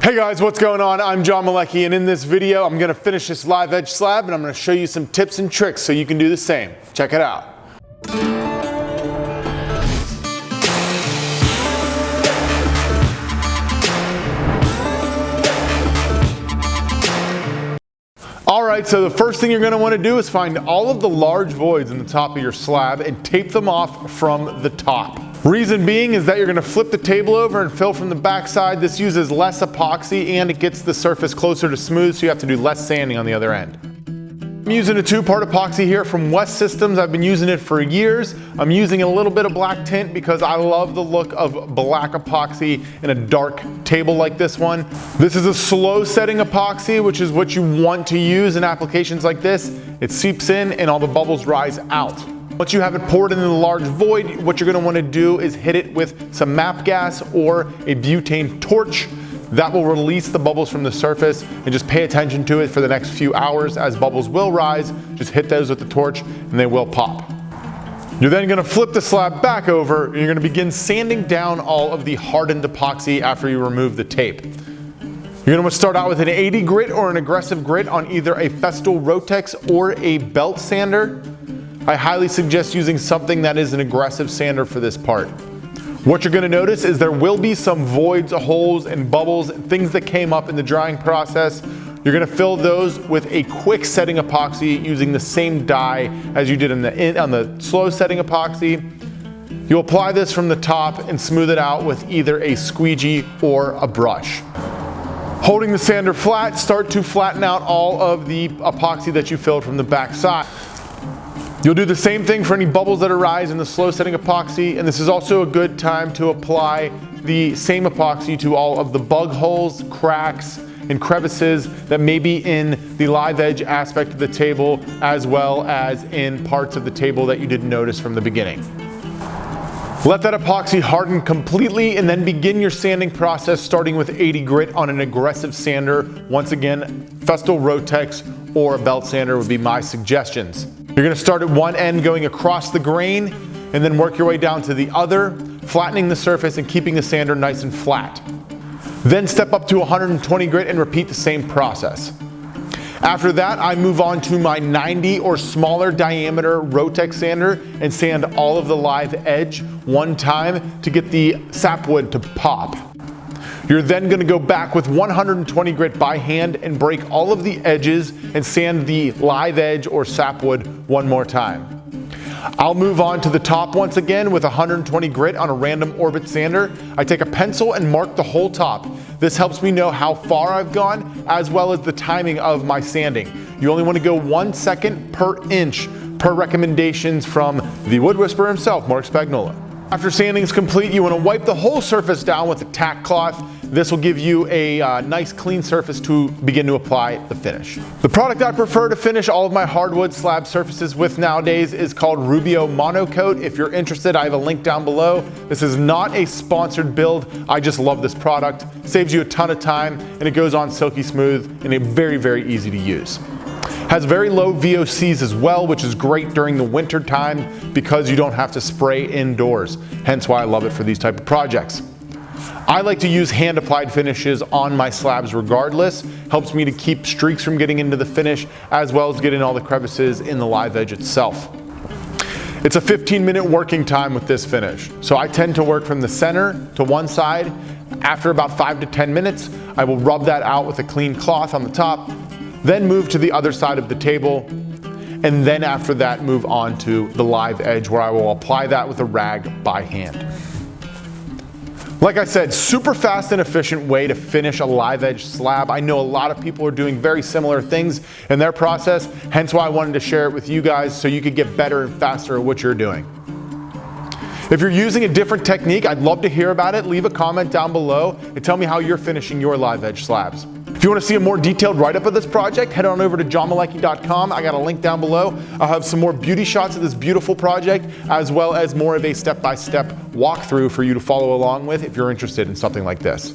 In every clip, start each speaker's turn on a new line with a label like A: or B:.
A: Hey guys, what's going on? I'm John Malecki, and in this video I'm going to finish this live edge slab and I'm going to show you some tips and tricks so you can do the same. Check it out. Alright, so the first thing you're going to want to do is find all of the large voids in the top of your slab and tape them off from the top. Reason being is that you're going to flip the table over and fill from the back side. This uses less epoxy and it gets the surface closer to smooth, so you have to do less sanding on the other end. I'm using a two-part epoxy here from West Systems. I've been using it for years. I'm using a little bit of black tint because I love the look of black epoxy in a dark table like this one. This is a slow setting epoxy, which is what you want to use in applications like this. It seeps in and all the bubbles rise out. Once you have it poured into the large void, what you're going to want to do is hit it with some MAP gas or a butane torch. That will release the bubbles from the surface, and just pay attention to it for the next few hours as bubbles will rise. Just hit those with the torch and they will pop. You're then going to flip the slab back over and you're going to begin sanding down all of the hardened epoxy after you remove the tape. You're going to start out with an 80 grit or an aggressive grit on either a Festool Rotex or a belt sander. I highly suggest using something that is an aggressive sander for this part. What you're going to notice is there will be some voids, holes, and bubbles, things that came up in the drying process. You're going to fill those with a quick setting epoxy using the same dye as you did on the slow setting epoxy. You'll apply this from the top and smooth it out with either a squeegee or a brush. Holding the sander flat, start to flatten out all of the epoxy that you filled from the back side. You'll do the same thing for any bubbles that arise in the slow setting epoxy, and this is also a good time to apply the same epoxy to all of the bug holes, cracks, and crevices that may be in the live edge aspect of the table, as well as in parts of the table that you didn't notice from the beginning. Let that epoxy harden completely and then begin your sanding process, starting with 80 grit on an aggressive sander. Once again, Festool Rotex or a belt sander would be my suggestions. You're going to start at one end going across the grain and then work your way down to the other, flattening the surface and keeping the sander nice and flat. Then step up to 120 grit and repeat the same process. After that, I move on to my 90 or smaller diameter Rotex sander and sand all of the live edge one time to get the sapwood to pop. You're then going to go back with 120 grit by hand and break all of the edges and sand the live edge or sapwood one more time. I'll move on to the top once again with 120 grit on a random orbit sander. I take a pencil and mark the whole top. This helps me know how far I've gone as well as the timing of my sanding. You only want to go 1 second per inch per recommendations from the wood whisperer himself, Mark Spagnola. After sanding is complete, you want to wipe the whole surface down with a tack cloth. This will give you a nice clean surface to begin to apply the finish. The product I prefer to finish all of my hardwood slab surfaces with nowadays is called Rubio Monocoat. If you're interested, I have a link down below. This is not a sponsored build. I just love this product. Saves you a ton of time and it goes on silky smooth and it's very, very easy to use. Has very low VOCs as well, which is great during the winter time because you don't have to spray indoors. Hence why I love it for these type of projects. I like to use hand applied finishes on my slabs regardless. Helps me to keep streaks from getting into the finish as well as getting all the crevices in the live edge itself. It's a 15-minute working time with this finish. So I tend to work from the center to one side. After about 5 to 10 minutes, I will rub that out with a clean cloth on the top, then move to the other side of the table, and then after that move on to the live edge where I will apply that with a rag by hand. Like I said, super fast and efficient way to finish a live edge slab. I know a lot of people are doing very similar things in their process, hence why I wanted to share it with you guys so you could get better and faster at what you're doing. If you're using a different technique, I'd love to hear about it. Leave a comment down below and tell me how you're finishing your live edge slabs. If you want to see a more detailed write-up of this project, head on over to johnmalecki.com. I got a link down below. I'll have some more beauty shots of this beautiful project, as well as more of a step-by-step walkthrough for you to follow along with if you're interested in something like this.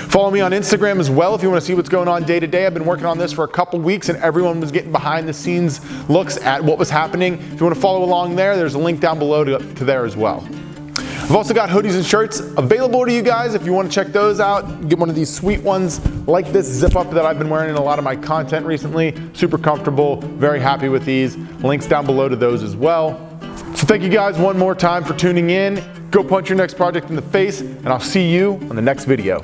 A: Follow me on Instagram as well if you want to see what's going on day to day. I've been working on this for a couple weeks and everyone was getting behind the scenes looks at what was happening. If you want to follow along there, there's a link down below to there as well. I've also got hoodies and shirts available to you guys if you want to check those out. Get one of these sweet ones like this zip up that I've been wearing in a lot of my content recently. Super comfortable, very happy with these. Links down below to those as well. So thank you guys one more time for tuning in. Go punch your next project in the face, and I'll see you on the next video.